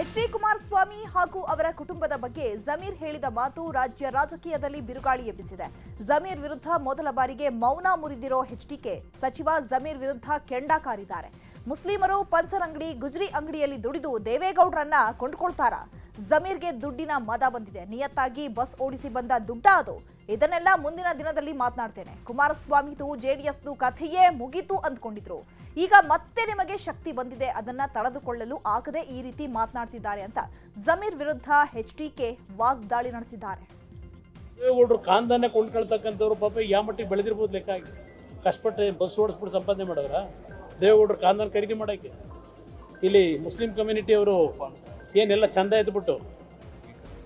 H D. Kumaraswamy ಹಾಗೂ ಅವರ ಕುಟುಂಬದ ಬಗ್ಗೆ ಜಮೀರ್ ಹೇಳಿದ ಮಾತು ರಾಜ್ಯ ರಾಜಕೀಯದಲ್ಲಿ ಬಿರುಗಾಳಿ ಎಬ್ಬಿಸಿದೆ. ಜಮೀರ್ ವಿರುದ್ಧ ಮೊದಲ ಬಾರಿಗೆ ಮೌನ ಮುರಿದಿರೋ ಎಚ್ಡಿಕೆ ಸಚಿವ ಜಮೀರ್ ವಿರುದ್ಧ ಕೆಂಡ ಕಾರಿದ್ದಾರೆ. ಮುಸ್ಲಿಮರು ಪಂಚರಂಗಡಿ ಗುಜ್ರಿ ಅಂಗಡಿಯಲ್ಲಿ ದುಡಿದು ದೇವೇಗೌಡರನ್ನ ಕೊಂಡ್ಕೊಳ್ತಾರ. ಜಮೀರ್ಗೆ ದುಡ್ಡಿನ ಮದ ಬಂದಿದೆ. ನಿಯತ್ತಾಗಿ ಬಸ್ ಓಡಿಸಿ ಬಂದ ದುಡ್ಡ ಅದು. ಇದನ್ನೆಲ್ಲ ಮುಂದಿನ ದಿನದಲ್ಲಿ ಮಾತನಾಡ್ತೇನೆ. ಕುಮಾರಸ್ವಾಮಿದು ಜೆಡಿಎಸ್ದು ಕಥೆಯೇ ಮುಗಿತು ಅಂದ್ಕೊಂಡಿದ್ರು. ಈಗ ಮತ್ತೆ ನಿಮಗೆ ಶಕ್ತಿ ಬಂದಿದೆ, ಅದನ್ನ ತಡೆದುಕೊಳ್ಳಲು ಆಗದೆ ಈ ರೀತಿ ಮಾತನಾಡ್ತಿದ್ದಾರೆ ಅಂತ ಜಮೀರ್ ವಿರುದ್ಧ ಎಚ್ಡಿಕೆ ವಾಗ್ದಾಳಿ ನಡೆಸಿದ್ದಾರೆ. ದೇವೇಗೌಡರು ಕಾಂದಾನೆ ಕೊಂಡ್ಕೊಳ್ತಕ್ಕಂಥವ್ರು ಪಾಪ ಯಾವ ಮಟ್ಟಿಗೆ ಬೆಳೆದಿರ್ಬೋದು ಲೆಕ್ಕ ಆಗಿ ಕಷ್ಟಪಟ್ಟು ಬಸ್ ಓಡಿಸ್ಬಿಟ್ಟು ಸಂಪಾದನೆ ಮಾಡಿದ್ರ ದೇವೇಗೌಡರು ಕಾಂದಾನ ಖರೀದಿ ಮಾಡೋಕ್ಕೆ. ಇಲ್ಲಿ ಮುಸ್ಲಿಂ ಕಮ್ಯುನಿಟಿ ಅವರು ಏನೆಲ್ಲ ಚಂದ ಎದ್ಬಿಟ್ಟು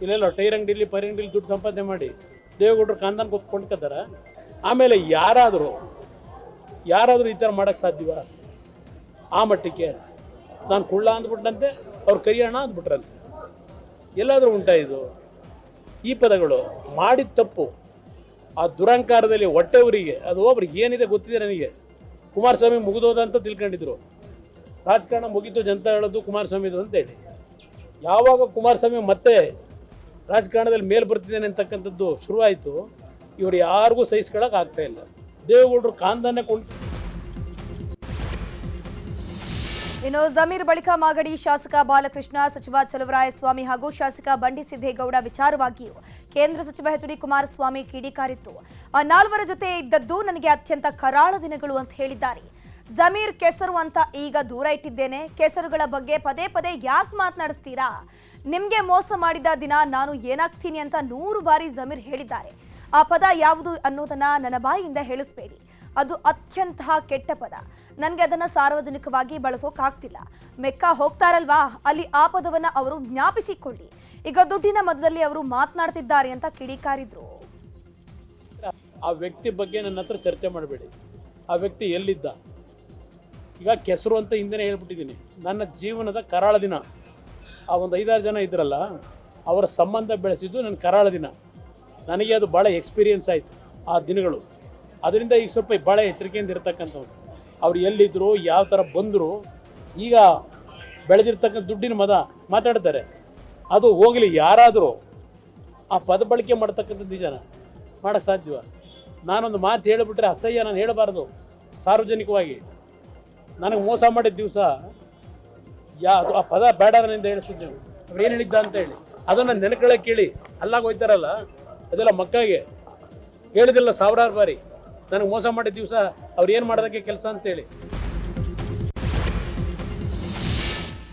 ಇಲ್ಲೆಲ್ಲ ಟೈರ್ ಅಂಗಡಿಲಿ ಪೈರ್ ಅಂಗಡಿಲಿ ದುಡ್ಡು ಸಂಪಾದನೆ ಮಾಡಿ ದೇವೇಗೌಡರು ಕಾಂದಾನ ಕೊಂಡ್ಕೊತಾರ. ಆಮೇಲೆ ಯಾರಾದರೂ ಈ ಥರ ಮಾಡೋಕ್ಕೆ ಸಾಧ್ಯವ? ಆ ಮಟ್ಟಕ್ಕೆ ನಾನು ಕುಳ್ಳ ಅಂದ್ಬಿಟ್ಟಂತೆ ಅವ್ರು ಕರಿಯೋಣ ಅಂದ್ಬಿಟ್ರಂತೆ. ಎಲ್ಲಾದರೂ ಉಂಟಾ ಇದು? ಈ ಪದಗಳು ಮಾಡಿದ ತಪ್ಪು, ಆ ದುರಂಕಾರದಲ್ಲಿ ಹೊಟ್ಟೆವರಿಗೆ ಅದು ಒಬ್ರಿಗೆ ಏನಿದೆ ಗೊತ್ತಿದೆ ನನಗೆ. ಕುಮಾರಸ್ವಾಮಿ ಮುಗಿದೋದಂತ ತಿಳ್ಕೊಂಡಿದ್ರು. ರಾಜಕಾರಣ ಮುಗಿತು ಜನತಾ ಹೇಳೋದು ಕುಮಾರಸ್ವಾಮಿದು ಅಂತೇಳಿ. ಯಾವಾಗ ಕುಮಾರಸ್ವಾಮಿ ಮತ್ತೆ ರಾಜಕಾರಣದಲ್ಲಿ ಮೇಲ್ ಬರ್ತಿದ್ದೇನೆ ಅಂತಕ್ಕಂಥದ್ದು ಶುರುವಾಯಿತು, ಇವರು ಯಾರಿಗೂ ಸಹಿಸ್ಕೊಳ್ಳೋಕೆ ಆಗ್ತಾ ಇಲ್ಲ. ದೇವೇಗೌಡರು ಕಾಂದಾನೆ ಇನ್ನು ಜಮೀರ್ ಬಳಿಕ ಮಾಗಡಿ ಶಾಸಕ ಬಾಲಕೃಷ್ಣ, ಸಚಿವ ಚಲುವರಾಯಸ್ವಾಮಿ ಹಾಗೂ ಶಾಸಕ ಬಂಡಿ ಸಿದ್ದೇಗೌಡ ವಿಚಾರವಾಗಿಯೂ ಕೇಂದ್ರ ಸಚಿವ ಎಚ್.ಡಿ. ಕುಮಾರಸ್ವಾಮಿ ಕಿಡಿಕಾರಿದ್ರು. ಆ ನಾಲ್ವರ ಜೊತೆ ಇದ್ದದ್ದು ನನಗೆ ಅತ್ಯಂತ ಕರಾಳ ದಿನಗಳು ಅಂತ ಹೇಳಿದ್ದಾರೆ. ಜಮೀರ್ ಕೆಸರು ಅಂತ ಈಗ ದೂರ ಇಟ್ಟಿದ್ದೇನೆ. ಕೆಸರುಗಳ ಬಗ್ಗೆ ಪದೇ ಪದೇ ಯಾಕೆ ಮಾತನಾಡಿಸ್ತೀರಾ? ನಿಮ್ಗೆ ಮೋಸ ಮಾಡಿದ ದಿನ ನಾನು ಏನಾಗ್ತೀನಿ ಅಂತ 100 ಬಾರಿ ಜಮೀರ್ ಹೇಳಿದ್ದಾರೆ. ಆ ಪದ ಯಾವುದು ಅನ್ನೋದನ್ನ ನನ್ನ ಬಾಯಿಯಿಂದ ಹೇಳಿಸ್ಬೇಡಿ. ಅದು ಅತ್ಯಂತ ಕೆಟ್ಟ ಪದ. ನನಗೆ ಅದನ್ನ ಸಾರ್ವಜನಿಕವಾಗಿ ಬಳಸೋಕಾಗ್ತಿಲ್ಲ. ಮೆಕ್ಕ ಹೋಗ್ತಾರಲ್ವಾ, ಅಲ್ಲಿ ಆ ಪದವನ್ನ ಅವರು ಜ್ಞಾಪಿಸಿಕೊಳ್ಳಿ. ಈಗ ದುಡ್ಡಿನ ಮಧ್ಯದಲ್ಲಿ ಅವರು ಮಾತನಾಡ್ತಿದ್ದಾರೆ ಅಂತ ಕಿಡಿಕಾರಿದ್ರು. ಆ ವ್ಯಕ್ತಿ ಬಗ್ಗೆ ನನ್ನ ಹತ್ರ ಚರ್ಚೆ ಮಾಡಬೇಡಿ. ಆ ವ್ಯಕ್ತಿ ಎಲ್ಲಿದ್ದ? ಈಗ ಕೆಸರು ಅಂತ ಹಿಂದೆನೇ ಹೇಳ್ಬಿಟ್ಟಿದ್ದೀನಿ. ನನ್ನ ಜೀವನದ ಕರಾಳ ದಿನ. ಆ ಒಂದು 5-6 ಜನ ಇದ್ರಲ್ಲ, ಅವರ ಸಂಬಂಧ ಬೆಳೆಸಿದ್ದು ನನ್ನ ಕರಾಳ ದಿನ. ನನಗೆ ಅದು ಭಾಳ ಎಕ್ಸ್ಪೀರಿಯನ್ಸ್ ಆಯಿತು ಆ ದಿನಗಳು. ಅದರಿಂದ ಈಗ ಸ್ವಲ್ಪ ಭಾಳ ಎಚ್ಚರಿಕೆಯಿಂದ ಇರತಕ್ಕಂಥವ್ರು. ಅವ್ರು ಎಲ್ಲಿದ್ದರು, ಯಾವ ಥರ ಬಂದರು, ಈಗ ಬೆಳೆದಿರ್ತಕ್ಕಂಥ ದುಡ್ಡಿನ ಮದ ಮಾತಾಡ್ತಾರೆ. ಅದು ಹೋಗಲಿ, ಯಾರಾದರೂ ಆ ಪದ ಬಳಕೆ ಮಾಡ್ತಕ್ಕಂಥದ್ದು ನಿಜನ ಮಾಡೋಕ್ಕೆ ಸಾಧ್ಯವ? ನಾನೊಂದು ಮಾತು ಹೇಳಿಬಿಟ್ರೆ ಅಸಹ್ಯ, ನಾನು ಹೇಳಬಾರ್ದು ಸಾರ್ವಜನಿಕವಾಗಿ. ನನಗೆ ಮೋಸ ಮಾಡಿದ ದಿವಸ ಅದು ಆ ಪದ ಬೇಡ ನನ್ನಿಂದ ಹೇಳಿಸಿದ್ದು. ಅವ್ರು ಏನು ಹೇಳಿದ್ದ ಅಂತ ಹೇಳಿ ಅದನ್ನು ನೆನಕೊಳ್ಳೋಕೆ ಕೇಳಿ ಅಲ್ಲಾಗ ಹೋಯ್ತಾರಲ್ಲ, ಅದೆಲ್ಲ ಮಕ್ಕಳಿಗೆ ಹೇಳಿದಿಲ್ಲ ಸಾವಿರಾರು ಬಾರಿ. ನನಗೆ ಮೋಸ ಮಾಡಿದ ದಿವಸ ಅವ್ರು ಏನು ಮಾಡೋದಕ್ಕೆ ಕೆಲಸ ಅಂತೇಳಿ.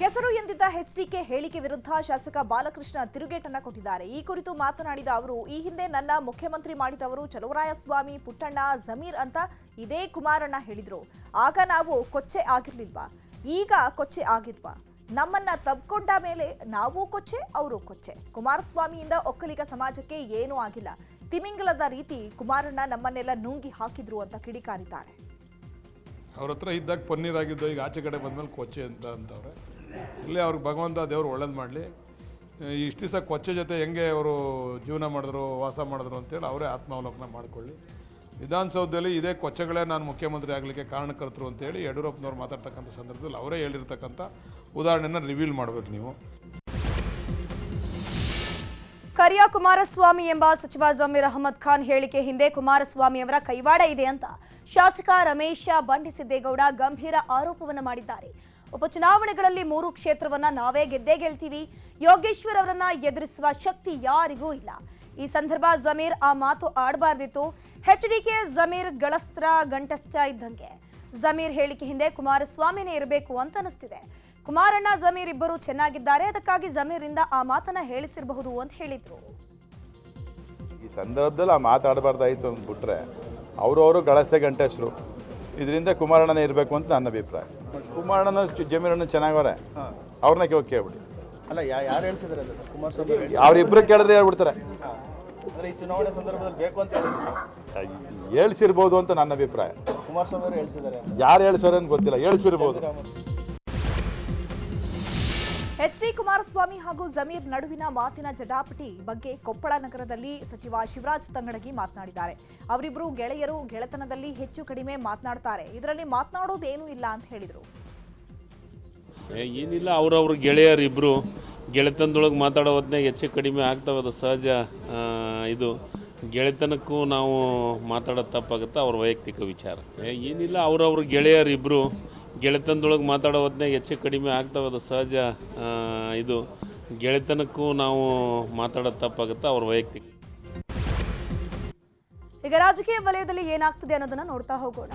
ಕೆಸರು ಎಂದಿದ್ದ ಎಚ್ಡಿಕೆ ಹೇಳಿಕೆ ವಿರುದ್ಧ ಶಾಸಕ ಬಾಲಕೃಷ್ಣ ತಿರುಗೇಟನ್ನ ಕೊಟ್ಟಿದ್ದಾರೆ. ಈ ಕುರಿತು ಮಾತನಾಡಿದ ಅವರು, ಈ ಹಿಂದೆ ನನ್ನ ಮುಖ್ಯಮಂತ್ರಿ ಮಾಡಿದವರು ಚಲುವರಾಯಸ್ವಾಮಿ, ಪುಟ್ಟಣ್ಣ, ಜಮೀರ್ ಅಂತ ಇದೇ ಕುಮಾರಣ್ಣ ಹೇಳಿದ್ರು. ಆಗ ನಾವು ಕೊಚ್ಚೆ ಆಗಿರ್ಲಿಲ್ವಾ? ಈಗ ಕೊಚ್ಚೆ ಆಗಿದ್ವಾ? ನಮ್ಮನ್ನ ತಬ್ಕೊಂಡ ಮೇಲೆ ನಾವು ಕೊಚ್ಚೆ, ಅವರು ಕೊಚ್ಚೆ. ಕುಮಾರಸ್ವಾಮಿಯಿಂದ ಒಕ್ಕಲಿಗ ಸಮಾಜಕ್ಕೆ ಏನೂ ಆಗಿಲ್ಲ. ತಿಮಿಂಗಲದ ರೀತಿ ಕುಮಾರಣ್ಣ ನಮ್ಮನ್ನೆಲ್ಲ ನುಂಗಿ ಹಾಕಿದ್ರು ಅಂತ ಕಿಡಿಕಾರಿದ್ದಾರೆ. ಅವ್ರ ಹತ್ರ ಇದ್ದಾಗ ಪನ್ನೀರಾಗಿದ್ದು, ಈಗ ಆಚೆ ಕಡೆ ಬಂದ್ಮೇಲೆ ಕೊಚ್ಚೆ ಅಂತವ್ರೆ. ಇಲ್ಲೇ ಅವ್ರಿಗೆ ಭಗವಂತ ದೇವರು ಒಳ್ಳೇದು ಮಾಡಲಿ. ಇಷ್ಟು ದಿವಸ ಕೊಚ್ಚೆ ಜೊತೆ ಹೆಂಗೆ ಅವರು ಜೀವನ ಮಾಡಿದ್ರು, ವಾಸ ಮಾಡಿದ್ರು ಅಂತೇಳಿ ಅವರೇ ಆತ್ಮಾವಲೋಕನ ಮಾಡಿಕೊಳ್ಳಿ. ವಿಧಾನಸೌಧದಲ್ಲಿ ಇದೇ ಕೊಚ್ಚೆಗಳೇ ನಾನು ಮುಖ್ಯಮಂತ್ರಿ ಆಗಲಿಕ್ಕೆ ಕಾರಣಕರ್ತರು ಅಂತೇಳಿ ಯಡಿಯೂರಪ್ಪನವ್ರು ಮಾತಾಡ್ತಕ್ಕಂಥ ಸಂದರ್ಭದಲ್ಲಿ ಅವರೇ ಹೇಳಿರ್ತಕ್ಕಂಥ ಉದಾಹರಣೆನ ರಿವೀಲ್ ಮಾಡಬೇಕು ನೀವು. ಕರಿಯ ಕುಮಾರಸ್ವಾಮಿ ಎಂಬ ಸಚಿವ ಜಮೀರ್ ಅಹಮದ್ ಖಾನ್ ಹೇಳಿಕೆ ಹಿಂದೆ ಕುಮಾರಸ್ವಾಮಿ ಅವರ ಕೈವಾಡ ಇದೆ ಅಂತ ಶಾಸಕ ರಮೇಶ ಬಂಡಿ ಸಿದ್ದೇಗೌಡ ಗಂಭೀರ ಆರೋಪವನ್ನು ಮಾಡಿದ್ದಾರೆ. ಉಪಚುನಾವಣೆಗಳಲ್ಲಿ 3 ಕ್ಷೇತ್ರವನ್ನ ನಾವೇ ಗೆದ್ದೇ ಗೆಲ್ತೀವಿ. ಯೋಗೇಶ್ವರ್ ಅವರನ್ನ ಎದುರಿಸುವ ಶಕ್ತಿ ಯಾರಿಗೂ ಇಲ್ಲ. ಈ ಸಂದರ್ಭ ಜಮೀರ್ ಆ ಮಾತು ಆಡಬಾರ್ದಿತ್ತು. ಎಚ್ಡಿಕೆ ಜಮೀರ್ ಗಳಸ್ತ್ರ ಗಂಟಸ್ಥ ಇದ್ದಂಗೆ. ಜಮೀರ್ ಹೇಳಿಕೆ ಹಿಂದೆ ಕುಮಾರಸ್ವಾಮಿನೇ ಇರಬೇಕು ಅಂತ ಅನಿಸ್ತಿದೆ. ಕುಮಾರಣ್ಣ ಜಮೀರ್ ಇಬ್ಬರು ಚೆನ್ನಾಗಿದ್ದಾರೆ, ಅದಕ್ಕಾಗಿ ಜಮೀರಿಂದ ಆ ಮಾತನ್ನ ಹೇಳಿಸಿರಬಹುದು ಅಂತ ಹೇಳಿದ್ರು. ಈ ಸಂದರ್ಭದಲ್ಲಿ ಆ ಮಾತಾಡಬಾರ್ದಾಯಿತು ಅಂದ್ಬಿಟ್ರೆ ಅವರು ಗಳಸೆ ಗಂಟೆಸ್ರು. ಇದರಿಂದ ಕುಮಾರಣ್ಣನೇ ಇರಬೇಕು ಅಂತ ನನ್ನ ಅಭಿಪ್ರಾಯ. ಕುಮಾರಣ್ಣನ ಜಮೀರನ್ನು ಚೆನ್ನಾಗವ್ರೆ, ಅವ್ರನ್ನ ಕೇಳ್ಬಿಡಿ. ಅಲ್ಲ, ಯಾರು ಹೇಳ್ಸಿದಾರೆ ಕುಮಾರಸ್ವಾಮಿ? ಅವರಿಬ್ಬರು ಕೇಳಿದ್ರೆ ಹೇಳ್ಬಿಡ್ತಾರೆ. ಈ ಚುನಾವಣೆ ಸಂದರ್ಭದಲ್ಲಿ ಬೇಕು ಅಂತ ಹೇಳ್ಸಿರ್ಬೋದು ಅಂತ ನನ್ನ ಅಭಿಪ್ರಾಯ. ಕುಮಾರಸ್ವಾಮಿ ಅವರು ಹೇಳ್ಸಿದ್ದಾರೆ. ಯಾರು ಹೇಳ್ಸಾರೆ ಅಂತ ಗೊತ್ತಿಲ್ಲ, ಹೇಳ್ಸಿರ್ಬೋದು. ಎಚ್.ಡಿ. ಕುಮಾರಸ್ವಾಮಿ ಹಾಗೂ ಜಮೀರ್ ನಡುವಿನ ಮಾತಿನ ಜಟಾಪಟಿ ಬಗ್ಗೆ ಕೊಪ್ಪಳ ನಗರದಲ್ಲಿ ಸಚಿವ ಶಿವರಾಜ್ ತಂಗಡಗಿ ಮಾತನಾಡಿದ್ದಾರೆ. ಅವರಿಬ್ಬರು ಗೆಳೆಯರು, ಗೆಳೆತನದಲ್ಲಿ ಹೆಚ್ಚು ಕಡಿಮೆ ಮಾತನಾಡ್ತಾರೆ. ಇದರಲ್ಲಿ ಮಾತನಾಡೋದೇನೂ ಇಲ್ಲ ಅಂತ ಹೇಳಿದರು. ಏನಿಲ್ಲ, ಅವ್ರವ್ರ ಗೆಳೆಯರಿಬ್ಬರು ಗೆಳೆತನದೊಳಗೆ ಮಾತಾಡೋ ಹೊತ್ನಾಗ ಹೆಚ್ಚು ಕಡಿಮೆ ಆಗ್ತಾವೆ, ಅದು ಸಹಜ. ಇದು ಗೆಳೆತನಕ್ಕೂ ನಾವು ಮಾತಾಡೋದು ತಪ್ಪಾಗುತ್ತೆ, ಅವ್ರ ವೈಯಕ್ತಿಕ ವಿಚಾರ. ಏನಿಲ್ಲ, ಅವ್ರವ್ರ ಗೆಳೆಯರು ಇಬ್ಬರು ಗೆಳೆತನದೊಳಗೆ ಮಾತಾಡೋ ಹೊತ್ನಾಗ ಹೆಚ್ಚು ಕಡಿಮೆ ಆಗ್ತಾವೆ, ಅದು ಸಹಜ. ಇದು ಗೆಳೆತನಕ್ಕೂ ನಾವು ಮಾತಾಡೋದು ತಪ್ಪಾಗುತ್ತೆ, ಅವ್ರ ವೈಯಕ್ತಿಕ. ಈಗ ರಾಜಕೀಯ ವಲಯದಲ್ಲಿ ಏನಾಗ್ತದೆ ಅನ್ನೋದನ್ನ ನೋಡ್ತಾ ಹೋಗೋಣ.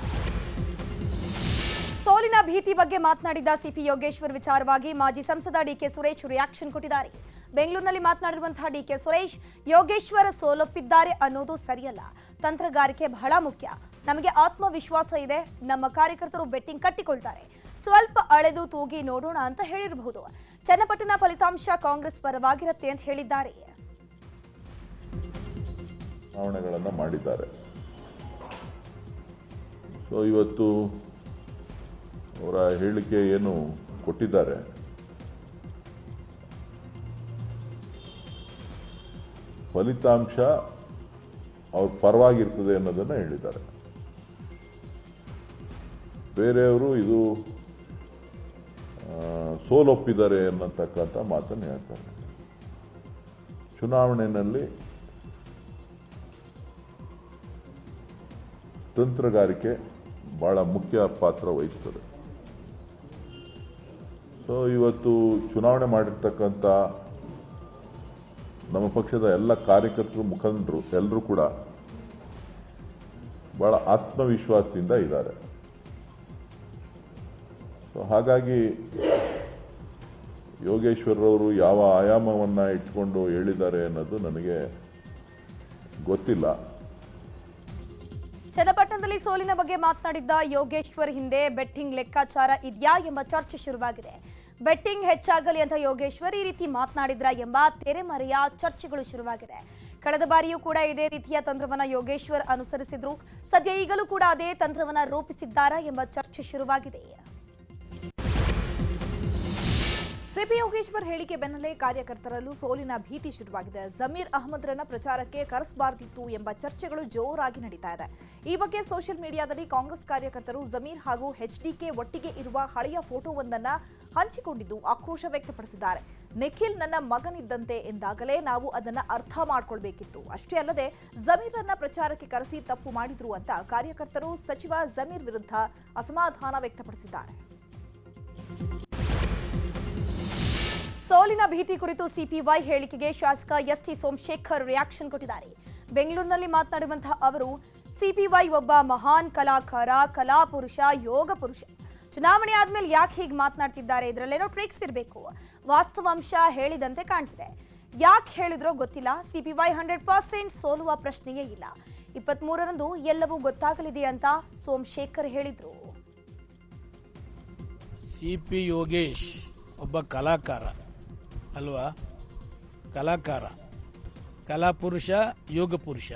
ಸೋಲಿನ ಭೀತಿ ಬಗ್ಗೆ ಮಾತನಾಡಿದ ಸಿಪಿ ಯೋಗೇಶ್ವರ್ ವಿಚಾರವಾಗಿ ಮಾಜಿ ಸಂಸದ ಡಿಕೆ ಸುರೇಶ್ ರಿಯಾಕ್ಷನ್ ಕೊಟ್ಟಿದ್ದಾರೆ. ಬೆಂಗಳೂರಿನಲ್ಲಿ ಮಾತನಾಡಿರುವಂತಹ ಡಿಕೆ ಸುರೇಶ್, ಯೋಗೇಶ್ವರ ಸೋಲೊಪ್ಪಿದ್ದಾರೆ ಅನ್ನೋದು ಸರಿಯಲ್ಲ, ತಂತ್ರಗಾರಿಕೆ ಬಹಳ ಮುಖ್ಯ. ನಮಗೆ ಆತ್ಮವಿಶ್ವಾಸ ಇದೆ, ನಮ್ಮ ಕಾರ್ಯಕರ್ತರು ಬೆಟ್ಟಿಂಗ್ ಕಟ್ಟಿಕೊಳ್ತಾರೆ, ಸ್ವಲ್ಪ ಅಳೆದು ತೂಗಿ ನೋಡೋಣ ಅಂತ ಹೇಳಿರಬಹುದು. ಚನ್ನಪಟ್ಟಣ ಫಲಿತಾಂಶ ಕಾಂಗ್ರೆಸ್ ಪರವಾಗಿರುತ್ತೆ ಅಂತ ಹೇಳಿದ್ದಾರೆ. ಚುನಾವಣೆಗಳನ್ನು ಮಾಡಿದ್ದಾರೆ. ಸೊ ಇವತ್ತು ಅವರ ಹೇಳಿಕೆ ಏನು ಕೊಟ್ಟಿದ್ದಾರೆ, ಫಲಿತಾಂಶ ಅವ್ರ ಪರವಾಗಿರ್ತದೆ ಅನ್ನೋದನ್ನು ಹೇಳಿದ್ದಾರೆ. ಬೇರೆಯವರು ಇದು ಸೋಲೊಪ್ಪಿದ್ದಾರೆ ಅನ್ನತಕ್ಕಂಥ ಮಾತನ್ನು ಹೇಳ್ತಾರೆ. ಚುನಾವಣೆಯಲ್ಲಿ ತಂತ್ರಗಾರಿಕೆ ಭಾಳ ಮುಖ್ಯ ಪಾತ್ರ ವಹಿಸ್ತದೆ. ಸೊ ಇವತ್ತು ಚುನಾವಣೆ ಮಾಡಿರ್ತಕ್ಕಂಥ ನಮ್ಮ ಪಕ್ಷದ ಎಲ್ಲ ಕಾರ್ಯಕರ್ತರು, ಮುಖಂಡರು ಎಲ್ಲರೂ ಕೂಡ ಭಾಳ ಆತ್ಮವಿಶ್ವಾಸದಿಂದ ಇದ್ದಾರೆ. ಸೊ ಹಾಗಾಗಿ ಯೋಗೇಶ್ವರರವರು ಯಾವ ಆಯಾಮವನ್ನು ಇಟ್ಕೊಂಡು ಹೇಳಿದ್ದಾರೆ ಅನ್ನೋದು ನನಗೆ ಗೊತ್ತಿಲ್ಲ. ಚನ್ನಪಟ್ಟಣದಲ್ಲಿ ಸೋಲಿನ ಬಗ್ಗೆ ಮಾತನಾಡಿದ್ದ ಯೋಗೇಶ್ವರ್, ಹಿಂದೆ ಬೆಟ್ಟಿಂಗ್ ಲೆಕ್ಕಾಚಾರ ಇದೆಯಾ ಎಂಬ ಚರ್ಚೆ ಶುರುವಾಗಿದೆ. ಬೆಟ್ಟಿಂಗ್ ಹೆಚ್ಚಾಗಲಿ ಅಂತ ಯೋಗೇಶ್ವರ್ ಈ ರೀತಿ ಮಾತನಾಡಿದ್ರ ಎಂಬ ತೆರೆಮರೆಯ ಚರ್ಚೆಗಳು ಶುರುವಾಗಿದೆ. ಕಳೆದ ಬಾರಿಯೂ ಕೂಡ ಇದೇ ರೀತಿಯ ತಂತ್ರವನ್ನ ಯೋಗೇಶ್ವರ್ ಅನುಸರಿಸಿದ್ರು. ಸದ್ಯ ಈಗಲೂ ಕೂಡ ಅದೇ ತಂತ್ರವನ್ನ ರೂಪಿಸಿದ್ದಾರಾ ಎಂಬ ಚರ್ಚೆ ಶುರುವಾಗಿದೆ. ಸಿಪಿ ಯೋಗೇಶ್ವರ್ ಹೇಳಿಕೆ ಬೆನ್ನಲ್ಲೇ ಕಾರ್ಯಕರ್ತರಲ್ಲೂ ಸೋಲಿನ ಭೀತಿ ಶುರುವಾಗಿದೆ. ಜಮೀರ್ ಅಹಮದ್ರನ್ನ ಪ್ರಚಾರಕ್ಕೆ ಕರೆಸಬಾರದಿತ್ತು ಎಂಬ ಚರ್ಚೆಗಳು ಜೋರಾಗಿ ನಡೀತಾ ಇದೆ. ಈ ಬಗ್ಗೆ ಸೋಷಿಯಲ್ ಮೀಡಿಯಾದಲ್ಲಿ ಕಾಂಗ್ರೆಸ್ ಕಾರ್ಯಕರ್ತರು ಜಮೀರ್ ಹಾಗೂ ಎಚ್ಡಿಕೆ ಒಟ್ಟಿಗೆ ಇರುವ ಹಳೆಯ ಫೋಟೋವೊಂದನ್ನ ಹಂಚಿಕೊಂಡಿದ್ದು ಆಕ್ರೋಶ ವ್ಯಕ್ತಪಡಿಸಿದ್ದಾರೆ. ನಿಖಿಲ್ ನನ್ನ ಮಗನಿದ್ದಂತೆ ಎಂದಾಗಲೇ ನಾವು ಅದನ್ನ ಅರ್ಥ ಮಾಡ್ಕೊಳ್ಬೇಕಿತ್ತು. ಅಷ್ಟೇ ಅಲ್ಲದೆ ಜಮೀರ್ರನ್ನ ಪ್ರಚಾರಕ್ಕೆ ಕರೆಸಿ ತಪ್ಪು ಮಾಡಿದ್ರು ಅಂತ ಕಾರ್ಯಕರ್ತರು ಸಚಿವ ಜಮೀರ್ ವಿರುದ್ಧ ಅಸಮಾಧಾನ ವ್ಯಕ್ತಪಡಿಸಿದ್ದಾರೆ. ಸೋಲಿನ ಭೀತಿ ಕುರಿತು ಸಿಪಿವೈ ಹೇಳಿಕೆಗೆ ಶಾಸಕ ಎಸ್ಟಿ ಸೋಮಶೇಖರ್ ರಿಯಾಕ್ಷನ್ ಕೊಟ್ಟಿದ್ದಾರೆ. ಬೆಂಗಳೂರಿನಲ್ಲಿ ಮಾತನಾಡುವಂತಹ ಅವರು, ಸಿಪಿವೈ ಒಬ್ಬ ಮಹಾನ್ ಕಲಾಕಾರ, ಕಲಾಪುರುಷ, ಯೋಗ ಪುರುಷ. ಚುನಾವಣೆ ಆದ್ಮೇಲೆ ಯಾಕೆ ಹೀಗೆ ಮಾತನಾಡ್ತಿದ್ದಾರೆ? ಇದರಲ್ಲೇನೋ ಟ್ರಿಕ್ಸ್ ಇರಬೇಕು. ವಾಸ್ತವಾಂಶ ಹೇಳಿದಂತೆ ಕಾಣ್ತಿದೆ. ಯಾಕೆ ಹೇಳಿದ್ರೋ ಗೊತ್ತಿಲ್ಲ. ಸಿಪಿವೈ 100% ಸೋಲುವ ಪ್ರಶ್ನೆಯೇ ಇಲ್ಲ. 23ರಂದು ಎಲ್ಲವೂ ಗೊತ್ತಾಗಲಿದೆ ಅಂತ ಸೋಮಶೇಖರ್ ಹೇಳಿದ್ರು. ಸಿಪಿ ಯೋಗೇಶ್ ಒಬ್ಬ ಕಲಾಕಾರ ಅಲ್ವಾ? ಕಲಾಕಾರ, ಕಲಾಪುರುಷ, ಯೋಗ ಪುರುಷ.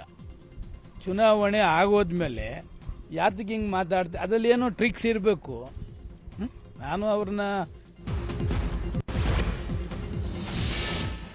ಚುನಾವಣೆ ಆಗೋದ್ಮೇಲೆ ಯಾತಕ್ಕೆ ಹಿಂಗೆ ಮಾತಾಡ್ತಾರೆ? ಅದರಲ್ಲಿ ಏನೋ ಟ್ರಿಕ್ಸ್ ಇರಬೇಕು. ನಾನು ಅವ್ರನ್ನ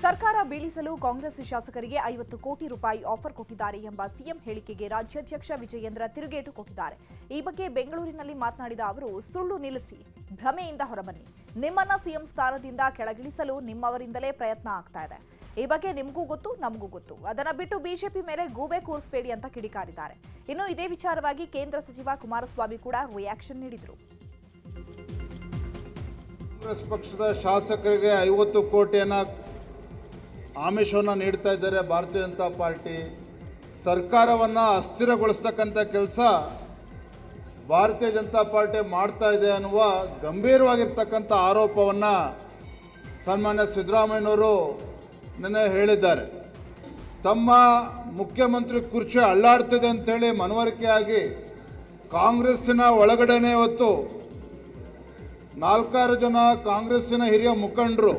ಸರ್ಕಾರ ಬೀಳಿಸಲು ಕಾಂಗ್ರೆಸ್ ಶಾಸಕರಿಗೆ 50 ಕೋಟಿ ರೂಪಾಯಿ ಆಫರ್ ಕೊಟ್ಟಿದ್ದಾರೆ ಎಂಬ ಸಿಎಂ ಹೇಳಿಕೆಗೆ ರಾಜ್ಯಾಧ್ಯಕ್ಷ ವಿಜಯೇಂದ್ರ ತಿರುಗೇಟು ಕೊಟ್ಟಿದ್ದಾರೆ. ಈ ಬಗ್ಗೆ ಬೆಂಗಳೂರಿನಲ್ಲಿ ಮಾತನಾಡಿದ ಅವರು, ಸುಳ್ಳು ನಿಲ್ಲಿಸಿ, ಭ್ರಮೆಯಿಂದ ಹೊರಬನ್ನಿ. ನಿಮ್ಮನ್ನ ಸಿಎಂ ಸ್ಥಾನದಿಂದ ಕೆಳಗಿಳಿಸಲು ನಿಮ್ಮವರಿಂದಲೇ ಪ್ರಯತ್ನ ಆಗ್ತಾ ಇದೆ. ಈ ಬಗ್ಗೆ ನಿಮಗೂ ಗೊತ್ತು, ನಮಗೂ ಗೊತ್ತು. ಅದನ್ನ ಬಿಟ್ಟು ಬಿಜೆಪಿ ಮೇಲೆ ಗೂಬೆ ಕೂರಿಸಬೇಡಿ ಅಂತ ಕಿಡಿಕಾರಿದ್ದಾರೆ. ಇನ್ನು ಇದೇ ವಿಚಾರವಾಗಿ ಕೇಂದ್ರ ಸಚಿವ ಕುಮಾರಸ್ವಾಮಿ ಕೂಡ ರಿಯಾಕ್ಷನ್ ನೀಡಿದರು. ಕಾಂಗ್ರೆಸ್ ಪಕ್ಷದ ಶಾಸಕರಿಗೆ 50 ಕೋಟಿಯನ್ನು ಆಮಿಷವನ್ನು ನೀಡ್ತಾ ಇದ್ದಾರೆ ಭಾರತೀಯ ಜನತಾ ಪಾರ್ಟಿ. ಸರ್ಕಾರವನ್ನು ಅಸ್ಥಿರಗೊಳಿಸ್ತಕ್ಕಂಥ ಕೆಲಸ ಭಾರತೀಯ ಜನತಾ ಪಾರ್ಟಿ ಮಾಡ್ತಾ ಇದೆ ಅನ್ನುವ ಗಂಭೀರವಾಗಿರ್ತಕ್ಕಂಥ ಆರೋಪವನ್ನು ಸನ್ಮಾನ್ಯ ಸಿದ್ದರಾಮಯ್ಯನವರು ನಿನ್ನೆ ಹೇಳಿದ್ದಾರೆ. ತಮ್ಮ ಮುಖ್ಯಮಂತ್ರಿ ಕುರ್ಚಿ ಅಳ್ಳಾಡ್ತಿದೆ ಅಂಥೇಳಿ ಮನವರಿಕೆಯಾಗಿ ಕಾಂಗ್ರೆಸ್ಸಿನ ಒಳಗಡೆನೇ ಹೊತ್ತು 4-6 ಜನ ಕಾಂಗ್ರೆಸ್ಸಿನ ಹಿರಿಯ ಮುಖಂಡರು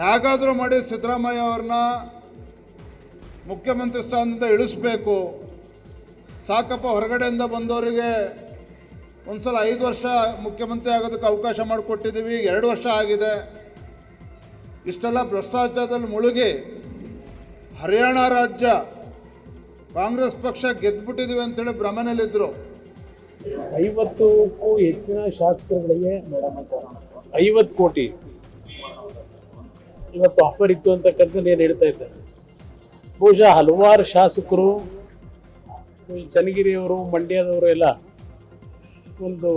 ಹೇಗಾದರೂ ಮಾಡಿ ಸಿದ್ದರಾಮಯ್ಯ ಅವ್ರನ್ನ ಮುಖ್ಯಮಂತ್ರಿ ಸ್ಥಾನದಿಂದ ಇಳಿಸಬೇಕು, ಸಾಕಪ್ಪ ಹೊರಗಡೆಯಿಂದ ಬಂದವರಿಗೆ ಒಂದು ಸಲ 5 ವರ್ಷ ಮುಖ್ಯಮಂತ್ರಿ ಆಗೋದಕ್ಕೆ ಅವಕಾಶ ಮಾಡಿಕೊಟ್ಟಿದ್ದೀವಿ, 2 ವರ್ಷ ಆಗಿದೆ, ಇಷ್ಟೆಲ್ಲ ಭ್ರಷ್ಟಾಚಾರದಲ್ಲಿ ಮುಳುಗಿ ಹರಿಯಾಣ ರಾಜ್ಯ ಕಾಂಗ್ರೆಸ್ ಪಕ್ಷ ಗೆದ್ದುಬಿಟ್ಟಿದ್ದೀವಿ ಅಂತೇಳಿ ಭ್ರಮೆನಲ್ಲಿದ್ದರು. 50ಕ್ಕೂ ಹೆಚ್ಚಿನ ಶಾಸಕರುಗಳಿಗೆ 50 ಕೋಟಿ ಇವತ್ತು ಆಫರ್ ಇತ್ತು ಅಂತಕ್ಕಂಥದ್ದು ಏನು ಹೇಳ್ತಾ ಇದ್ದಾರೆ. ಬಹುಶಃ ಹಲವಾರು ಶಾಸಕರು, ಚನ್ನಗಿರಿಯವರು, ಮಂಡ್ಯದವರು ಎಲ್ಲ ಒಂದು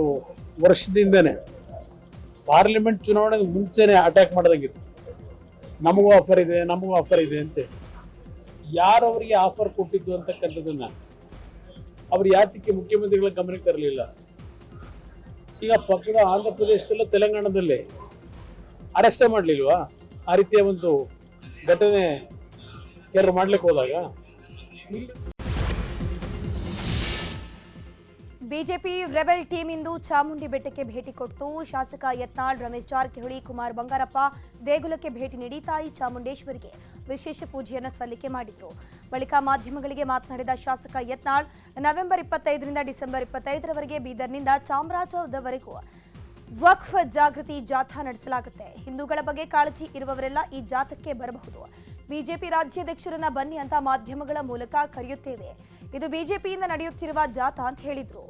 ವರ್ಷದಿಂದನೇ ಪಾರ್ಲಿಮೆಂಟ್ ಚುನಾವಣೆಗೆ ಮುಂಚೆನೇ ಅಟ್ಯಾಕ್ ಮಾಡೋದಾಗಿತ್ತು. ನಮಗೂ ಆಫರ್ ಇದೆ, ನಮಗೂ ಆಫರ್ ಇದೆ ಅಂತ. ಯಾರು ಅವರಿಗೆ ಆಫರ್ ಕೊಟ್ಟಿದ್ದು ಅಂತಕ್ಕಂಥದ್ದನ್ನ ಅವ್ರು ಯಾತಕ್ಕೆ ಮುಖ್ಯಮಂತ್ರಿಗಳ ಗಮನಕ್ಕೆ ತರಲಿಲ್ಲ? ಈಗ ಪಕ್ಕದ ಆಂಧ್ರ ಪ್ರದೇಶದಲ್ಲ, ತೆಲಂಗಾಣದಲ್ಲಿ ಅರೆಸ್ಟೇ ಮಾಡಲಿಲ್ವಾ? ಆ ರೀತಿಯ ಒಂದು ಘಟನೆ ಯಾರು ಮಾಡ್ಲಿಕ್ಕೆ ಹೋದಾಗ ಬಿಜೆಪಿ ರೆಬೆಲ್ ಟೀಮ್ ಇಂದು ಚಾಮುಂಡಿ ಬೆಟ್ಟಕ್ಕೆ ಭೇಟಿ ಕೊಟ್ಟು ಶಾಸಕ ಯತ್ನಾಳ್, ರಮೇಶ್ ಜಾರಕಿಹೊಳಿ, ಕುಮಾರ್ ಬಂಗಾರಪ್ಪ ದೇಗುಲಕ್ಕೆ ಭೇಟಿ ನೀಡಿ ತಾಯಿ ಚಾಮುಂಡೇಶ್ವರಿಗೆ ವಿಶೇಷ ಪೂಜೆಯನ್ನು ಸಲ್ಲಿಕೆ ಮಾಡಿದರು. ಬಳಿಕ ಮಾಧ್ಯಮಗಳಿಗೆ ಮಾತನಾಡಿದ ಶಾಸಕ ಯತ್ನಾಳ್, ನವೆಂಬರ್ 25ರಿಂದ ಡಿಸೆಂಬರ್ 25ರವರೆಗೆ ಬೀದರ್ನಿಂದ ಚಾಮರಾಜದವರೆಗೂ ವಕ್ಫ್ ಜಾಗೃತಿ ಜಾಥಾ ನಡೆಸಲಾಗುತ್ತೆ. ಹಿಂದೂಗಳ ಬಗ್ಗೆ ಕಾಳಜಿ ಇರುವವರೆಲ್ಲ ಈ ಜಾಥಾಕ್ಕೆ ಬರಬಹುದು. ಬಿಜೆಪಿ ರಾಜ್ಯಾಧ್ಯಕ್ಷರನ್ನ ಬನ್ನಿ ಅಂತ ಮಾಧ್ಯಮಗಳ ಮೂಲಕ ಕರೆಯುತ್ತೇವೆ. ಇದು ಬಿಜೆಪಿಯಿಂದ ನಡೆಯುತ್ತಿರುವ ಜಾಥಾ ಅಂತ ಹೇಳಿದ್ರು.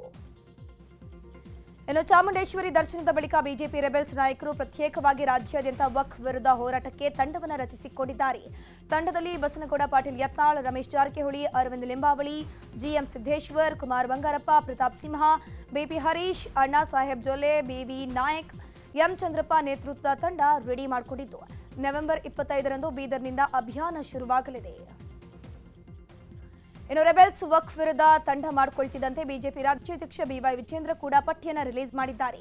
ಇನ್ನು ಚಾಮುಂಡೇಶ್ವರಿ ದರ್ಶನದ ಬಳಿಕ ಬಿಜೆಪಿ ರೆಬೆಲ್ಸ್ ನಾಯಕರು ಪ್ರತ್ಯೇಕವಾಗಿ ರಾಜ್ಯಾದ್ಯಂತ ವಕ್ಫ್ ವಿರುದ್ಧ ಹೋರಾಟಕ್ಕೆ ತಂಡವನ್ನು ರಚಿಸಿಕೊಂಡಿದ್ದಾರೆ. ತಂಡದಲ್ಲಿ Basanagouda Patil Yatnal, Ramesh Jarkiholi, Arvind Limbavali, GM Siddeshwar, Kumar Bangarappa, Pratap Simha, BP Harish, Anna Saheb Jolle, B V Nayak, M Chandrappa ನೇತೃತ್ವದ ತಂಡ ರೆಡಿ ಮಾಡಿಕೊಂಡಿದ್ದು ನವೆಂಬರ್ 25ರಂದು ಬೀದರ್ನಿಂದ ಅಭಿಯಾನ ಶುರುವಾಗಲಿದೆ. ಇನ್ನು ರೆಬೆಲ್ಸ್ ವಕ್ಫ್ ವಿರುದ್ಧ ತಂಡ ಮಾಡಿಕೊಳ್ತಿದ್ದಂತೆ ಬಿಜೆಪಿ ರಾಜ್ಯಾಧ್ಯಕ್ಷ ಬಿವೈ ವಿಜೇಂದ್ರ ಕೂಡ ಪಟ್ಟಿಯನ್ನು ರಿಲೀಸ್ ಮಾಡಿದ್ದಾರೆ.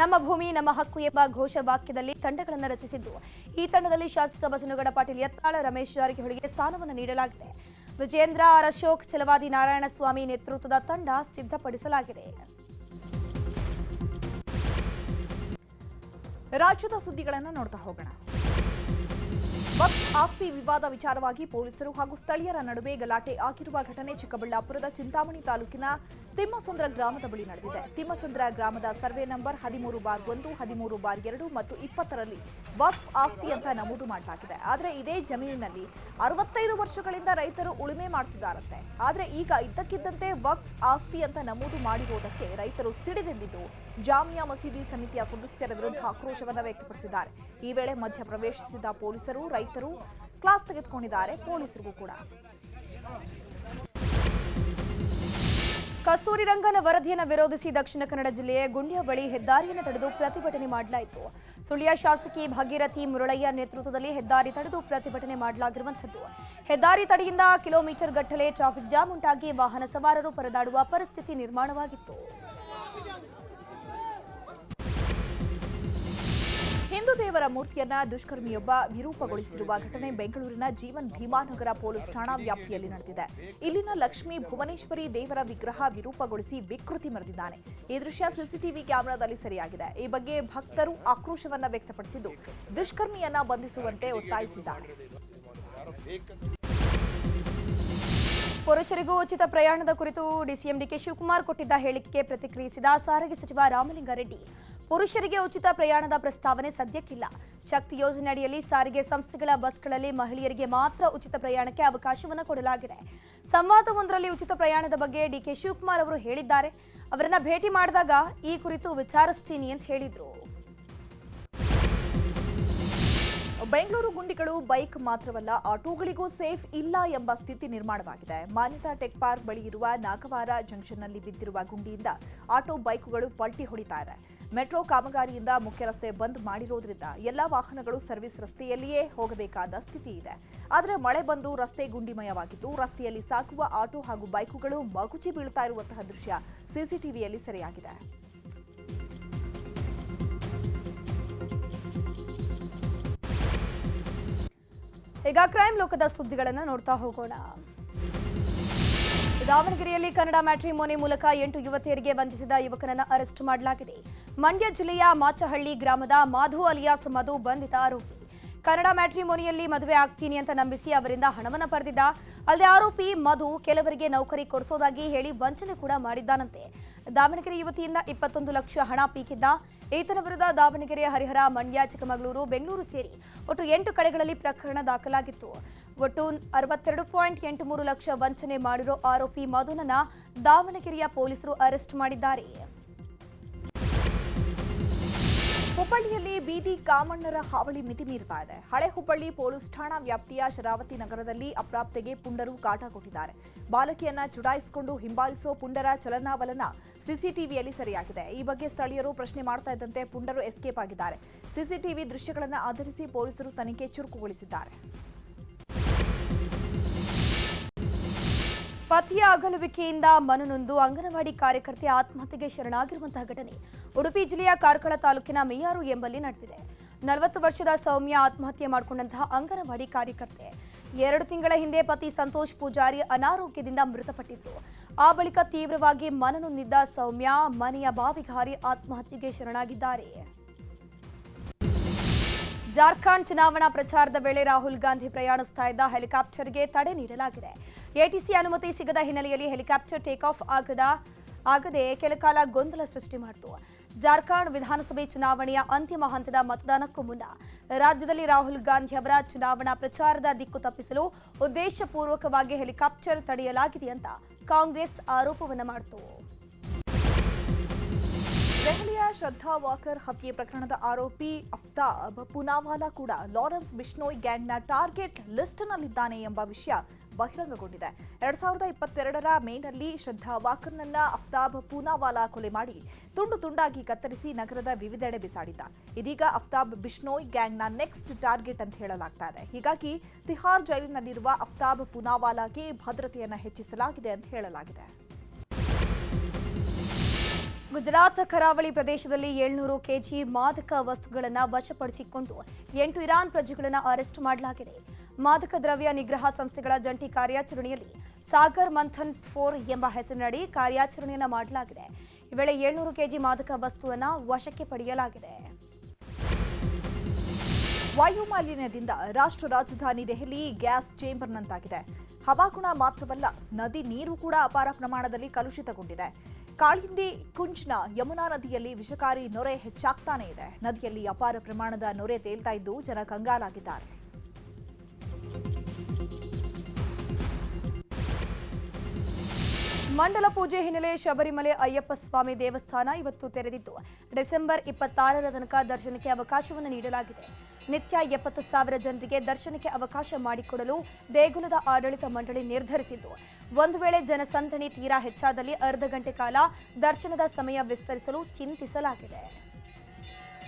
ನಮ್ಮ ಭೂಮಿ ನಮ್ಮ ಹಕ್ಕು ಎಂಬ ಘೋಷವಾಕ್ಯದಲ್ಲಿ ತಂಡಗಳನ್ನು ರಚಿಸಿದ್ದು, ಈ ತಂಡದಲ್ಲಿ ಶಾಸಕ ಬಸನಗೌಡ ಪಾಟೀಲ್ ಯತ್ನಾಳ್, ರಮೇಶ್ ಜಾರಕಿಹೊಳಿಗೆ ಸ್ಥಾನವನ್ನು ನೀಡಲಾಗಿದೆ. ವಿಜೇಂದ್ರ ಆರ್ ಅಶೋಕ್, ಛಲವಾದಿ ನಾರಾಯಣಸ್ವಾಮಿ ನೇತೃತ್ವದ ತಂಡ ಸಿದ್ಧಪಡಿಸಲಾಗಿದೆ. ರಾಜ್ಯದ ಸುದ್ದಿಗಳನ್ನು ನೋಡ್ತಾ ಹೋಗೋಣ. ವಕ್ಫ್ ಆಸ್ತಿ ವಿವಾದ ವಿಚಾರವಾಗಿ ಪೊಲೀಸರು ಹಾಗೂ ಸ್ಥಳೀಯರ ನಡುವೆ ಗಲಾಟೆ ಆಗಿರುವ ಘಟನೆ ಚಿಕ್ಕಬಳ್ಳಾಪುರದ ಚಿಂತಾಮಣಿ ತಾಲೂಕಿನ ತಿಮ್ಮಸಂದ್ರ ಗ್ರಾಮದ ಬಳಿ ನಡೆದಿದೆ. ತಿಮ್ಮಸಂದ್ರ ಗ್ರಾಮದ ಸರ್ವೆ ನಂಬರ್ 13/1, 13/2 ಮತ್ತು 20ರಲ್ಲಿ ವಕ್ಫ್ ಆಸ್ತಿ ಅಂತ ನಮೂದು ಮಾಡಲಾಗಿದೆ. ಆದರೆ ಇದೇ ಜಮೀನಿನಲ್ಲಿ 65 ವರ್ಷಗಳಿಂದ ರೈತರು ಉಳುಮೆ ಮಾಡ್ತಿದ್ದಾರಂತೆ. ಆದರೆ ಈಗ ಇದ್ದಕ್ಕಿದ್ದಂತೆ ವಕ್ಫ್ ಆಸ್ತಿ ಅಂತ ನಮೂದು ಮಾಡಿರುವುದಕ್ಕೆ ರೈತರು ಸಿಡಿದೆಂದಿದ್ದು ಜಾಮಿಯಾ ಮಸೀದಿ ಸಮಿತಿಯ ಸದಸ್ಯರ ವಿರುದ್ಧ ಆಕ್ರೋಶವನ್ನು ವ್ಯಕ್ತಪಡಿಸಿದ್ದಾರೆ. ಈ ವೇಳೆ ಮಧ್ಯಪ್ರವೇಶಿಸಿದ ಪೊಲೀಸರು ರೈತರು ಕ್ಲಾಸ್ ತೆಗೆದುಕೊಂಡಿದ್ದಾರೆ. ಪೊಲೀಸರಿಗೂ ಕೂಡ ಕಸ್ತೂರಿ ರಂಗನ ವರದಿಯನ್ನು ವಿರೋಧಿಸಿ ದಕ್ಷಿಣ ಕನ್ನಡ ಜಿಲ್ಲೆಯ ಗುಂಡ್ಯ ಬಳಿ ಹೆದ್ದಾರಿಯನ್ನು ತಡೆದು ಪ್ರತಿಭಟನೆ ಮಾಡಲಾಯಿತು. ಸುಳ್ಯ ಶಾಸಕಿ ಭಾಗೀರಥಿ ಮುರಳಯ್ಯ ನೇತೃತ್ವದಲ್ಲಿ ಹೆದ್ದಾರಿ ತಡೆದು ಪ್ರತಿಭಟನೆ ಮಾಡಲಾಗಿರುವಂಥದ್ದು. ಹೆದ್ದಾರಿ ತಡೆಯಿಂದ ಕಿಲೋಮೀಟರ್ ಗಟ್ಟಲೆ ಟ್ರಾಫಿಕ್ ಜಾಮ್ ಉಂಟಾಗಿ ವಾಹನ ಸವಾರರು ಪರದಾಡುವ ಪರಿಸ್ಥಿತಿ ನಿರ್ಮಾಣವಾಗಿತ್ತು. ಹಿಂದೂ ದೇವರ ಮೂರ್ತಿಯನ್ನ ದುಷ್ಕರ್ಮಿಯೊಬ್ಬ ವಿರೂಪಗೊಳಿಸಿರುವ ಘಟನೆ ಬೆಂಗಳೂರಿನ ಜೀವನ್ ಭೀಮಾನಗರ ಪೊಲೀಸ್ ಠಾಣಾ ವ್ಯಾಪ್ತಿಯಲ್ಲಿ ನಡೆದಿದೆ. ಇಲ್ಲಿನ ಲಕ್ಷ್ಮೀ ಭುವನೇಶ್ವರಿ ದೇವರ ವಿಗ್ರಹ ವಿರೂಪಗೊಳಿಸಿ ವಿಕೃತಿ ಮೆರೆದಿದ್ದಾನೆ. ಈ ದೃಶ್ಯ ಸಿಸಿಟಿವಿ ಕ್ಯಾಮೆರಾದಲ್ಲಿ ಸೆರೆಯಾಗಿದೆ. ಈ ಬಗ್ಗೆ ಭಕ್ತರು ಆಕ್ರೋಶವನ್ನ ವ್ಯಕ್ತಪಡಿಸಿದ್ದು ದುಷ್ಕರ್ಮಿಯನ್ನ ಬಂಧಿಸುವಂತೆ ಒತ್ತಾಯಿಸಿದ್ದಾರೆ. ಪುರುಷರಿಗೂ ಉಚಿತ ಪ್ರಯಾಣದ ಕುರಿತು ಡಿಸಿಎಂ ಡಿಕೆ ಶಿವಕುಮಾರ್ ಕೊಟ್ಟಿದ್ದ ಹೇಳಿಕೆಗೆ ಪ್ರತಿಕ್ರಿಯಿಸಿದ ಸಾರಿಗೆ ಸಚಿವ ರಾಮಲಿಂಗಾರೆಡ್ಡಿ, ಪುರುಷರಿಗೆ ಉಚಿತ ಪ್ರಯಾಣದ ಪ್ರಸ್ತಾವನೆ ಸದ್ಯಕ್ಕಿಲ್ಲ. ಶಕ್ತಿ ಯೋಜನೆ ಅಡಿಯಲ್ಲಿ ಸಾರಿಗೆ ಸಂಸ್ಥೆಗಳ ಬಸ್ಗಳಲ್ಲಿ ಮಹಿಳೆಯರಿಗೆ ಮಾತ್ರ ಉಚಿತ ಪ್ರಯಾಣಕ್ಕೆ ಅವಕಾಶವನ್ನು ಕೊಡಲಾಗಿದೆ. ಸಂವಾದವೊಂದರಲ್ಲಿ ಉಚಿತ ಪ್ರಯಾಣದ ಬಗ್ಗೆ ಡಿಕೆ ಶಿವಕುಮಾರ್ ಅವರು ಹೇಳಿದ್ದಾರೆ. ಅವರನ್ನ ಭೇಟಿ ಮಾಡಿದಾಗ ಈ ಕುರಿತು ವಿಚಾರಿಸ್ತೀನಿ ಅಂತ ಹೇಳಿದ್ರು. ಬೆಂಗಳೂರು ಗುಂಡಿಗಳು ಬೈಕ್ ಮಾತ್ರವಲ್ಲ, ಆಟೋಗಳಿಗೂ ಸೇಫ್ ಇಲ್ಲ ಎಂಬ ಸ್ಥಿತಿ ನಿರ್ಮಾಣವಾಗಿದೆ. ಮಾನ್ಯತಾ ಟೆಕ್ ಪಾರ್ಕ್ ಬಳಿ ಇರುವ ನಾಗವಾರ ಜಂಕ್ಷನ್ನಲ್ಲಿ ಬಿದ್ದಿರುವ ಗುಂಡಿಯಿಂದ ಆಟೋ ಬೈಕ್ಗಳು ಪಲ್ಟಿ ಹೊಡಿತಾ ಇದೆ. ಮೆಟ್ರೋ ಕಾಮಗಾರಿಯಿಂದ ಮುಖ್ಯ ರಸ್ತೆ ಬಂದ್ ಮಾಡಿರೋದ್ರಿಂದ ಎಲ್ಲಾ ವಾಹನಗಳು ಸರ್ವಿಸ್ ರಸ್ತೆಯಲ್ಲಿಯೇ ಹೋಗಬೇಕಾದ ಸ್ಥಿತಿ ಇದೆ. ಆದರೆ ಮಳೆ ಬಂದು ರಸ್ತೆ ಗುಂಡಿಮಯವಾಗಿದ್ದು ರಸ್ತೆಯಲ್ಲಿ ಸಾಗುವ ಆಟೋ ಹಾಗೂ ಬೈಕುಗಳು ಮಗುಚಿ ಬೀಳುತ್ತಾ ಇರುವಂತಹ ದೃಶ್ಯ ಸಿಸಿಟಿವಿಯಲ್ಲಿ ಸೆರೆಯಾಗಿದೆ. ಈಗ ಕ್ರೈಮ್ ಲೋಕದ ಸುದ್ದಿಗಳನ್ನು ನೋಡ್ತಾ ಹೋಗೋಣ. ದಾವಣಗೆರೆಯಲ್ಲಿ ಕನ್ನಡ ಮ್ಯಾಟ್ರಿಮೋನಿ ಮೂಲಕ 8 ಯುವತಿಯರಿಗೆ ವಂಚಿಸಿದ ಯುವಕನನ್ನು ಅರೆಸ್ಟ್ ಮಾಡಲಾಗಿದೆ. ಮಂಡ್ಯ ಜಿಲ್ಲೆಯ ಮಾಚಹಳ್ಳಿ ಗ್ರಾಮದ ಮಾಧು ಅಲಿಯಾಸ್ ಮಧು ಬಂಧಿತ ಆರೋಪಿ. ಕನ್ನಡ ಮ್ಯಾಟ್ರಿಮೋನಿಯಲ್ಲಿ ಮದುವೆ ಆಗ್ತೀನಿ ಅಂತ ನಂಬಿಸಿ ಅವರಿಂದ ಹಣವನ್ನು ಪಡೆದಿದ್ದ. ಅಲ್ಲದೆ ಆರೋಪಿ ಮಧು ಕೆಲವರಿಗೆ ನೌಕರಿ ಕೊಡಿಸೋದಾಗಿ ಹೇಳಿ ವಂಚನೆ ಕೂಡ ಮಾಡಿದ್ದಾನಂತೆ. ದಾವಣಗೆರೆ ಯುವತಿಯಿಂದ 21 ಲಕ್ಷ ಹಣ ಪೀಕಿದ್ದ. ಈತನ ವಿರುದ್ಧ ದಾವಣಗೆರೆ, ಹರಿಹರ, ಮಂಡ್ಯ, ಚಿಕ್ಕಮಗಳೂರು, ಬೆಂಗಳೂರು ಸೇರಿ ಒಟ್ಟು 8 ಕಡೆಗಳಲ್ಲಿ ಪ್ರಕರಣ ದಾಖಲಾಗಿತ್ತು. ಒಟ್ಟು 62.83 ಲಕ್ಷ ವಂಚನೆ ಮಾಡಿರೋ ಆರೋಪಿ ಮಧುನನ್ನ ದಾವಣಗೆರೆಯ ಪೊಲೀಸರು ಅರೆಸ್ಟ್ ಮಾಡಿದ್ದಾರೆ. ಹುಬ್ಬಳ್ಳಿಯಲ್ಲಿ ಬೀದಿ ಕಾಮಣ್ಣರ ಹಾವಳಿ ಮಿತಿ ಮೀರ್ತಾ ಇದೆ. ಹಳೆ ಹುಬ್ಬಳ್ಳಿ ಪೊಲೀಸ್ ಠಾಣಾ ವ್ಯಾಪ್ತಿಯ ಶರಾವತಿ ನಗರದಲ್ಲಿ ಅಪ್ರಾಪ್ತೆಗೆ ಪುಂಡರು ಕಾಟ ಕೊಟ್ಟಿದ್ದಾರೆ. ಬಾಲಕಿಯನ್ನ ಚುಡಾಯಿಸಿಕೊಂಡು ಹಿಂಬಾಲಿಸೋ ಪುಂಡರ ಚಲನಾವಲನ ಸಿಸಿಟಿವಿಯಲ್ಲಿ ಸೆರೆಯಾಗಿದೆ. ಈ ಬಗ್ಗೆ ಸ್ಥಳೀಯರು ಪ್ರಶ್ನೆ ಮಾಡ್ತಾ ಇದ್ದಂತೆ ಪುಂಡರು ಎಸ್ಕೇಪ್ ಆಗಿದ್ದಾರೆ. ಸಿಸಿಟಿವಿ ದೃಶ್ಯಗಳನ್ನು ಆಧರಿಸಿ ಪೊಲೀಸರು ತನಿಖೆ ಚುರುಕುಗೊಳಿಸಿದ್ದಾರೆ. ಪತಿಯ ಅಗಲುವಿಕೆಯಿಂದ ಮನನೊಂದು ಅಂಗನವಾಡಿ ಕಾರ್ಯಕರ್ತೆ ಆತ್ಮಹತ್ಯೆಗೆ ಶರಣಾಗಿರುವಂತಹ ಘಟನೆ ಉಡುಪಿ ಜಿಲ್ಲೆಯ ಕಾರ್ಕಳ ತಾಲೂಕಿನ ಮೇಯಾರು ಎಂಬಲ್ಲಿ ನಡೆದಿದೆ. 40 ವರ್ಷದ ಸೌಮ್ಯ ಆತ್ಮಹತ್ಯೆ ಮಾಡಿಕೊಂಡಂತಹ ಅಂಗನವಾಡಿ ಕಾರ್ಯಕರ್ತೆ 2 ತಿಂಗಳ ಹಿಂದೆ ಪತಿ ಸಂತೋಷ್ ಪೂಜಾರಿ ಅನಾರೋಗ್ಯದಿಂದ ಮೃತಪಟ್ಟಿದ್ರು. ಆ ಬಳಿಕ ತೀವ್ರವಾಗಿ ಮನನೊಂದಿದ್ದ ಸೌಮ್ಯ ಮನೆಯ ಬಾವಿಗೆ ಹಾರಿ ಆತ್ಮಹತ್ಯೆಗೆ ಶರಣಾಗಿದ್ದಾರೆ. ಜಾರ್ಖಂಡ್ ಚುನಾವಣಾ ಪ್ರಚಾರದ ವೇಳೆ ರಾಹುಲ್ ಗಾಂಧಿ ಪ್ರಯಾಣಿಸ್ತಾ ಇದ್ದ ಹೆಲಿಕಾಪ್ಟರ್ಗೆ ತಡೆ ನೀಡಲಾಗಿದೆ. ಎಟಿಸಿ ಅನುಮತಿ ಸಿಗದ ಹಿನ್ನೆಲೆಯಲ್ಲಿ ಹೆಲಿಕಾಪ್ಟರ್ ಟೇಕ್ ಆಫ್ ಆಗದೆ ಕೆಲಕಾಲ ಗೊಂದಲ ಸೃಷ್ಟಿ ಮಾಡಿತು. ಜಾರ್ಖಂಡ್ ವಿಧಾನಸಭೆ ಚುನಾವಣೆಯ ಅಂತಿಮ ಹಂತದ ಮತದಾನಕ್ಕೂ ಮುನ್ನ ರಾಜ್ಯದಲ್ಲಿ ರಾಹುಲ್ ಗಾಂಧಿ ಅವರ ಚುನಾವಣಾ ಪ್ರಚಾರದ ದಿಕ್ಕು ತಪ್ಪಿಸಲು ಉದ್ದೇಶಪೂರ್ವಕವಾಗಿ ಹೆಲಿಕಾಪ್ಟರ್ ತಡೆಯಲಾಗಿದೆ ಅಂತ ಕಾಂಗ್ರೆಸ್ ಆರೋಪವನ್ನು ಮಾಡಿತು. ದೆಹಲಿಯ ಶ್ರದ್ಧಾ ವಾಕರ್ ಹತ್ಯೆ ಪ್ರಕರಣದ ಆರೋಪಿ ಅಫ್ತಾಬ್ ಪೂನಾವಾಲಾ ಕೂಡ ಲಾರೆನ್ಸ್ ಬಿಷ್ಣೋಯ್ ಗ್ಯಾಂಗ್ನ ಟಾರ್ಗೆಟ್ ಲಿಸ್ಟ್ನಲ್ಲಿದ್ದಾನೆ ಎಂಬ ವಿಷಯ ಬಹಿರಂಗಗೊಂಡಿದೆ. 2022ರ ಮೇನಲ್ಲಿ ಶ್ರದ್ಧಾ ವಾಕರ್ನನ್ನ ಅಫ್ತಾಬ್ ಪೂನಾವಾಲಾ ಕೊಲೆ ಮಾಡಿ ತುಂಡು ತುಂಡಾಗಿ ಕತ್ತರಿಸಿ ನಗರದ ವಿವಿಧೆಡೆ ಬಿಸಾಡಿದ್ದ. ಇದೀಗ ಅಫ್ತಾಬ್ ಬಿಷ್ಣೋಯ್ ಗ್ಯಾಂಗ್ನ ನೆಕ್ಸ್ಟ್ ಟಾರ್ಗೆಟ್ ಅಂತ ಹೇಳಲಾಗ್ತಾ ಇದೆ. ಹೀಗಾಗಿ ತಿಹಾರ್ ಜೈಲಿನಲ್ಲಿರುವ ಅಫ್ತಾಬ್ ಪೂನಾವಾಲಾಗೆ ಭದ್ರತೆಯನ್ನು ಹೆಚ್ಚಿಸಲಾಗಿದೆ ಅಂತ ಹೇಳಲಾಗಿದೆ. ಗುಜರಾತ್ ಕರಾವಳಿ ಪ್ರದೇಶದಲ್ಲಿ 700 ಕೆಜಿ ಮಾದಕ ವಸ್ತುಗಳನ್ನು ವಶಪಡಿಸಿಕೊಂಡು 8 ಇರಾನ್ ಪ್ರಜೆಗಳನ್ನು ಅರೆಸ್ಟ್ ಮಾಡಲಾಗಿದೆ. ಮಾದಕ ದ್ರವ್ಯ ನಿಗ್ರಹ ಸಂಸ್ಥೆಗಳ ಜಂಟಿ ಕಾರ್ಯಾಚರಣೆಯಲ್ಲಿ ಸಾಗರ್ ಮಂಥನ್ 4 ಎಂಬ ಹೆಸರಿನಡಿ ಕಾರ್ಯಾಚರಣೆಯನ್ನು ಮಾಡಲಾಗಿದೆ. ಈ ವೇಳೆ 700 ಕೆಜಿ ಮಾದಕ ವಸ್ತುವನ್ನು ವಶಕ್ಕೆ ಪಡೆಯಲಾಗಿದೆ. ವಾಯು ಮಾಲಿನ್ಯದಿಂದ ರಾಷ್ಟ್ರ ರಾಜಧಾನಿ ದೆಹಲಿ ಗ್ಯಾಸ್ ಚೇಂಬರ್ನಂತಾಗಿದೆ. ಹವಾಗುಣ ಮಾತ್ರವಲ್ಲ, ನದಿ ನೀರು ಕೂಡ ಅಪಾರ ಪ್ರಮಾಣದಲ್ಲಿ ಕಲುಷಿತಗೊಂಡಿದೆ. ಕಾಳಿಂದಿ ಕುಂಚ್ನ ಯಮುನಾ ನದಿಯಲ್ಲಿ ವಿಷಕಾರಿ ನೊರೆ ಹೆಚ್ಚಾಗ್ತಾನೇ ಇದೆ. ನದಿಯಲ್ಲಿ ಅಪಾರ ಪ್ರಮಾಣದ ನೊರೆ ತೇಲ್ತಾ ಇದ್ದು ಜನ ಕಂಗಾಲಾಗಿದ್ದಾರೆ. ಮಂಡಲ ಪೂಜೆ ಹಿನ್ನೆಲೆ ಶಬರಿಮಲೆ ಅಯ್ಯಪ್ಪ ಸ್ವಾಮಿ ದೇವಸ್ಥಾನ ಇವತ್ತು ತೆರೆದಿದ್ದು ಡಿಸೆಂಬರ್ 26ರ ತನಕ ದರ್ಶನಕ್ಕೆ ಅವಕಾಶವನ್ನು ನೀಡಲಾಗಿದೆ. ನಿತ್ಯ 70,000 ಜನರಿಗೆ ದರ್ಶನಕ್ಕೆ ಅವಕಾಶ ಮಾಡಿಕೊಡಲು ದೇಗುಲದ ಆಡಳಿತ ಮಂಡಳಿ ನಿರ್ಧರಿಸಿದ್ದು, ಒಂದು ವೇಳೆ ಜನಸಂದಣಿ ತೀರಾ ಹೆಚ್ಚಾದಲ್ಲಿ ಅರ್ಧ ಗಂಟೆ ಕಾಲ ದರ್ಶನದ ಸಮಯ ವಿಸ್ತರಿಸಲು ಚಿಂತಿಸಲಾಗಿದೆ.